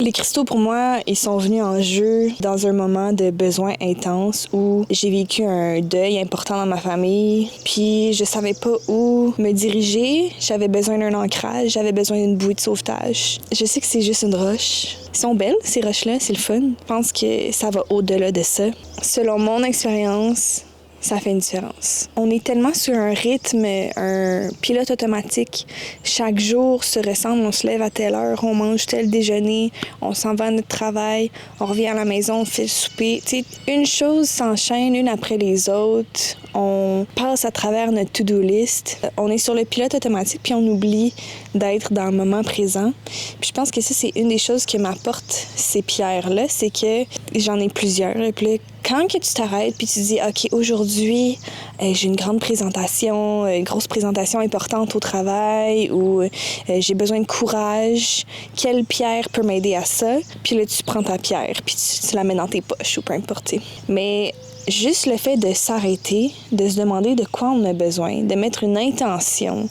Les cristaux, pour moi, ils sont venus en jeu dans un moment de besoin intense où j'ai vécu un deuil important dans ma famille, puis je savais pas où me diriger. J'avais besoin d'un ancrage, j'avais besoin d'une bouée de sauvetage. Je sais que c'est juste une roche. Ils sont belles, ces roches-là, c'est le fun. Je pense que ça va au-delà de ça. Selon mon expérience, ça fait une différence. On est tellement sur un rythme, un pilote automatique. Chaque jour se ressemble, on se lève à telle heure, on mange tel déjeuner, on s'en va à notre travail, on revient à la maison, on fait le souper. Tu sais, une chose s'enchaîne une après les autres. On passe à travers notre to-do list. On est sur le pilote automatique, puis on oublie d'être dans le moment présent. Puis je pense que ça, c'est une des choses que m'apportent ces pierres-là, c'est que j'en ai plusieurs. Puis là, quand que tu t'arrêtes puis tu dis « OK, aujourd'hui, j'ai une grande présentation, une grosse présentation importante au travail ou j'ai besoin de courage, quelle pierre peut m'aider à ça? » Puis là, tu prends ta pierre puis tu la mets dans tes poches ou peu importe. Mais juste le fait de s'arrêter, de se demander de quoi on a besoin, de mettre une intention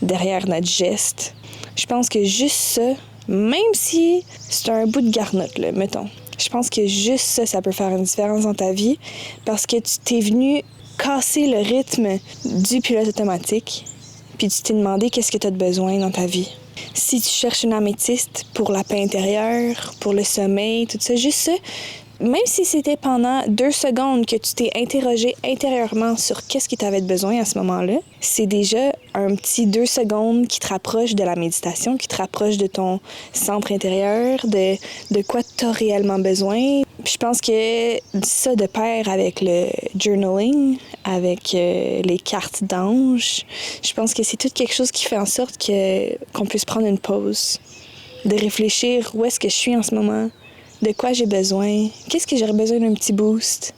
derrière notre geste, je pense que juste ça, même si c'est un bout de garnotte, là, mettons, je pense que juste ça, ça peut faire une différence dans ta vie parce que tu t'es venu casser le rythme du pilote automatique puis tu t'es demandé qu'est-ce que tu as de besoin dans ta vie. Si tu cherches une améthyste pour la paix intérieure, pour le sommeil, tout ça, juste ça, même si c'était pendant 2 secondes que tu t'es interrogé intérieurement sur qu'est-ce que tu avais de besoin à ce moment-là, c'est déjà un petit 2 secondes qui te rapproche de la méditation, qui te rapproche de ton centre intérieur, de quoi tu as réellement besoin. Puis je pense que ça de pair avec le journaling, avec les cartes d'anges, je pense que c'est tout quelque chose qui fait en sorte qu'on puisse prendre une pause, de réfléchir où est-ce que je suis en ce moment, de quoi j'ai besoin, qu'est-ce que j'aurais besoin d'un petit boost.